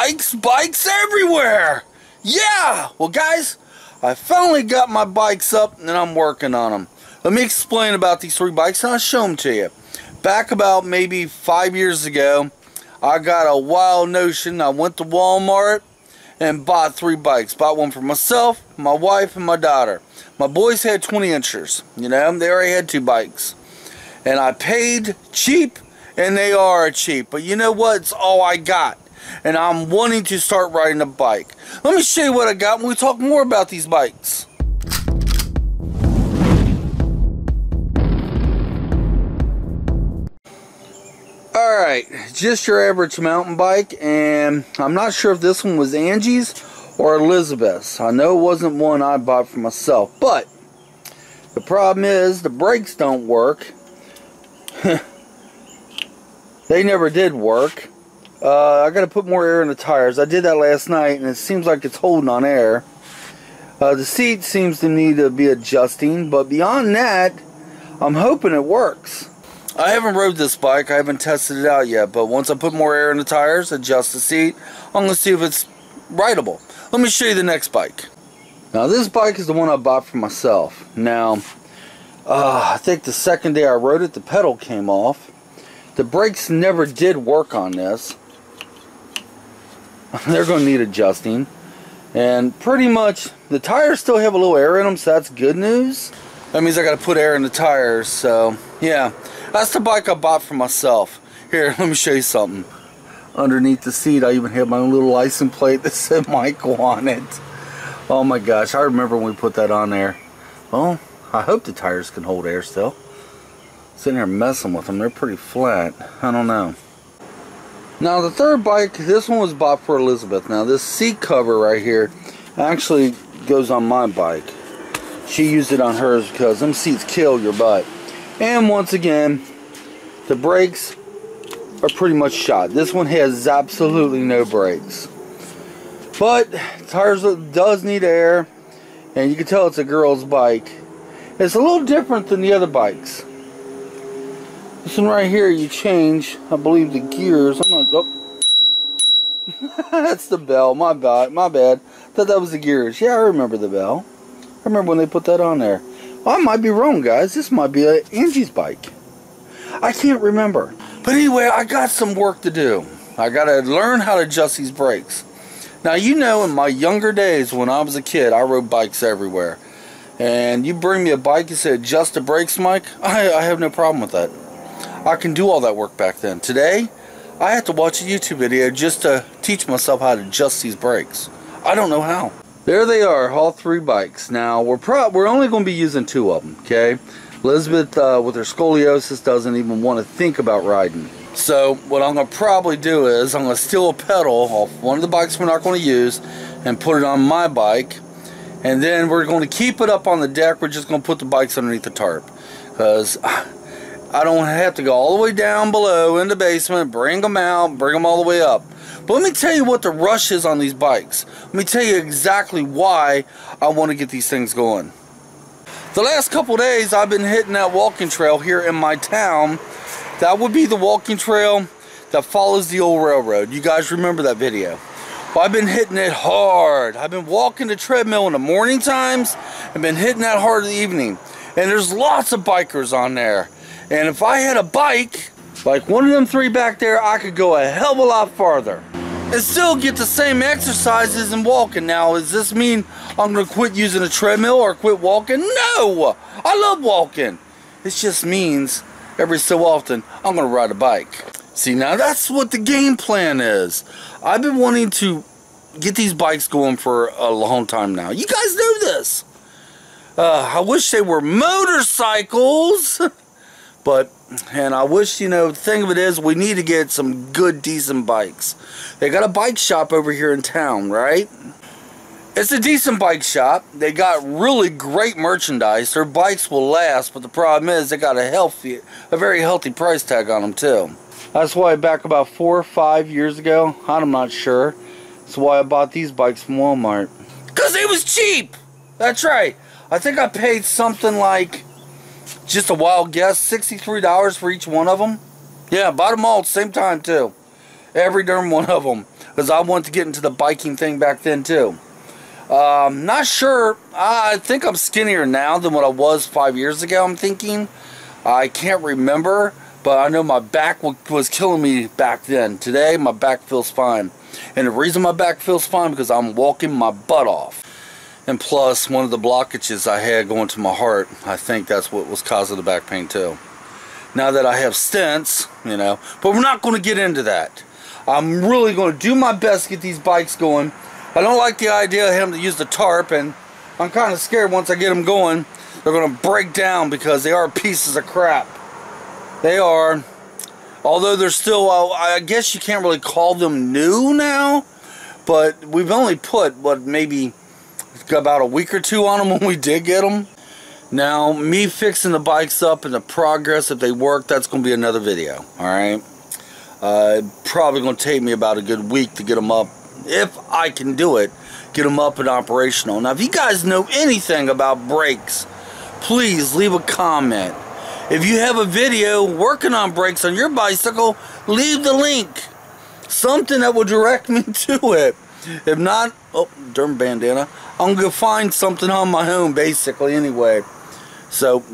Bikes everywhere. Yeah, well guys, I finally got my bikes up and I'm working on them. Let me explain about these 3 bikes and I'll show them to you. Back about maybe 5 years ago, I got a wild notion. I went to Walmart and bought 3 bikes. Bought one for myself, my wife, and my daughter. My boys had 20 inchers, you know, they already had 2 bikes. And I paid cheap, and they are cheap. But you know what? It's all I got. And I'm wanting to start riding a bike. Let me show you what I got when we talk more about these bikes. Alright, just your average mountain bike, and I'm not sure if this one was Angie's or Elizabeth's. I know it wasn't one I bought for myself, but the problem is the brakes don't work. They never did work. I got to put more air in the tires. I did that last night, and it seems like it's holding on air. The seat seems to need to be adjusting, but beyond that, I'm hoping it works. I haven't rode this bike. I haven't tested it out yet, but once I put more air in the tires, adjust the seat, I'm going to see if it's rideable. Let me show you the next bike. Now, this bike is the one I bought for myself. Now, I think the second day I rode it, the pedal came off. The brakes never did work on this. They're going to need adjusting. And pretty much, the tires still have a little air in them, so that's good news. That means I got to put air in the tires, so yeah. That's the bike I bought for myself. Here, let me show you something. Underneath the seat, I even have my own little license plate that said Michael on it. Oh my gosh, I remember when we put that on there. Well, I hope the tires can hold air still. Sitting here messing with them, they're pretty flat. I don't know. Now the third bike, this one was bought for Elizabeth. Now this seat cover right here actually goes on my bike. She used it on hers because them seats kill your butt. And once again, the brakes are pretty much shot. This one has absolutely no brakes. But tires does need air, and you can tell it's a girl's bike. It's a little different than the other bikes. This one right here, you change, I believe, the gears. I'm not. Oh. That's the bell. My bad. Thought that was the gears. Yeah, I remember the bell. I remember when they put that on there. Well, I might be wrong, guys. This might be Angie's bike. I can't remember. But anyway, I got some work to do. I got to learn how to adjust these brakes. Now, you know, in my younger days when I was a kid, I rode bikes everywhere. And you bring me a bike and say, adjust the brakes, Mike, I have no problem with that. I can do all that work back then. Today, I have to watch a YouTube video just to teach myself how to adjust these brakes. I don't know how. There they are, all 3 bikes. Now, we're only going to be using 2 of them, okay? Elizabeth, with her scoliosis, doesn't even want to think about riding. So, what I'm going to probably do is, I'm going to steal a pedal off one of the bikes we're not going to use and put it on my bike. And then we're going to keep it up on the deck. We're just going to put the bikes underneath the tarp. Because I don't have to go all the way down below in the basement, bring them out, bring them all the way up. But let me tell you what the rush is on these bikes. Let me tell you exactly why I want to get these things going. The last couple days I've been hitting that walking trail here in my town. That would be the walking trail that follows the old railroad. You guys remember that video. Well, I've been hitting it hard. I've been walking the treadmill in the morning times and been hitting that hard in the evening. And there's lots of bikers on there. And if I had a bike, like one of them 3 back there, I could go a hell of a lot farther. And still get the same exercises and walking. Now, does this mean I'm going to quit using a treadmill or quit walking? No! I love walking. It just means every so often I'm going to ride a bike. See, now that's what the game plan is. I've been wanting to get these bikes going for a long time now. You guys know this. I wish they were motorcycles. And I wish, you know, the thing of it is, we need to get some good, decent bikes. They got a bike shop over here in town, right? It's a decent bike shop. They got really great merchandise. Their bikes will last, but the problem is they got a very healthy price tag on them too. That's why back about 4 or 5 years ago, I'm not sure, that's why I bought these bikes from Walmart. Because it was cheap! That's right. I think I paid something like, just a wild guess, $63 for each one of them. Yeah, bought them all at the same time too. Every darn one of them. because I wanted to get into the biking thing back then too. Not sure. I think I'm skinnier now than what I was 5 years ago, I'm thinking. I can't remember, but I know my back was killing me back then. Today, my back feels fine. And the reason my back feels fine because I'm walking my butt off. And plus, one of the blockages I had going to my heart, I think that's what was causing the back pain too. Now that I have stents, you know, but we're not going to get into that. I'm really going to do my best to get these bikes going. I don't like the idea of having to use the tarp, and I'm kind of scared once I get them going, they're going to break down because they are pieces of crap. They are. Although they're still, I guess you can't really call them new now, but we've only put, what, maybe about a week or two on them when we did get them. Now, me fixing the bikes up and the progress, if they work, that's going to be another video, alright? Probably going to take me about a good week to get them up, if I can do it, get them up and operational. Now, if you guys know anything about brakes, please leave a comment. If you have a video working on brakes on your bicycle, leave the link. Something that will direct me to it. If not, oh, darn bandana, I'm going to find something on my own, basically, anyway. So,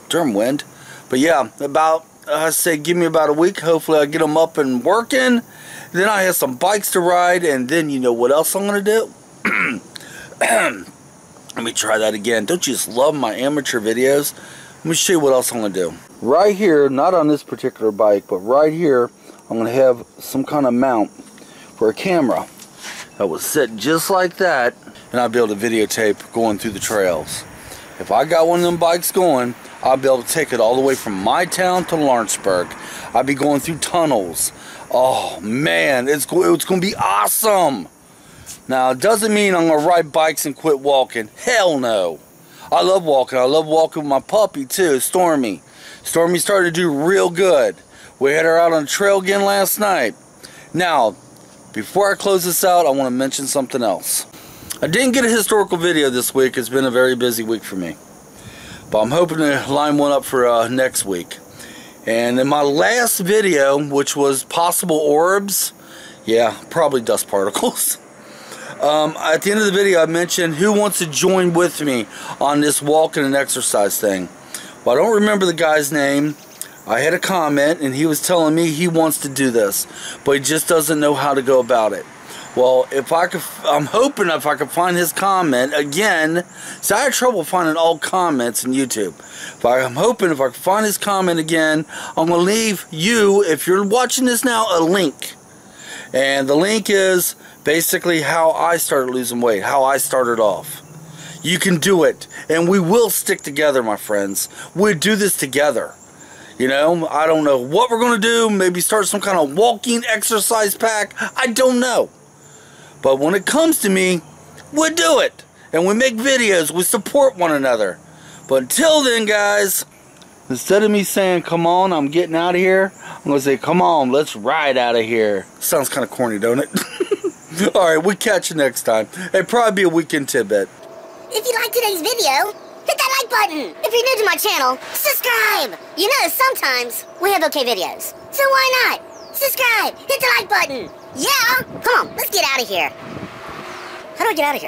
darn wind. But yeah, about, I say, give me about a week. Hopefully I get them up and working. Then I have some bikes to ride, and then you know what else I'm going to do? Let me try that again. Don't you just love my amateur videos? Let me show you what else I'm going to do. Right here, not on this particular bike, but right here, I'm going to have some kind of mount for a camera that will sit just like that, and I'll be able to videotape going through the trails. If I got one of them bikes going, I'll be able to take it all the way from my town to Lawrenceburg. I'll be going through tunnels. Oh man, it's going to be awesome. Now, it doesn't mean I'm going to ride bikes and quit walking. Hell no. I love walking. I love walking with my puppy too, Stormy. Stormy started to do real good. We had her out on the trail again last night. Now, before I close this out, I want to mention something else. I didn't get a historical video this week. It's been a very busy week for me. But I'm hoping to line one up for next week. And in my last video, which was possible orbs, yeah, probably dust particles. At the end of the video, I mentioned who wants to join with me on this walking and exercise thing. Well, I don't remember the guy's name. I had a comment, and he was telling me he wants to do this, but he just doesn't know how to go about it. Well, if I could, I'm hoping if I could find his comment again. See, I had trouble finding all comments in YouTube. But I'm hoping if I can find his comment again, I'm going to leave you, if you're watching this now, a link. And the link is basically how I started losing weight, how I started off. You can do it, and we will stick together, my friends. We'll do this together. You know, I don't know what we're going to do. Maybe start some kind of walking exercise pack. I don't know. But when it comes to me, we'll do it. And we make videos. We support one another. But until then, guys, instead of me saying, come on, I'm getting out of here, I'm going to say, come on, let's ride out of here. Sounds kind of corny, don't it? Alright, we'll catch you next time. It'll probably be a weekend tidbit. If you like today's video, hit that like button. If you're new to my channel, subscribe. You know, sometimes we have okay videos. So why not? Subscribe, hit the like button. Yeah, come on, let's get out of here. How do I get out of here?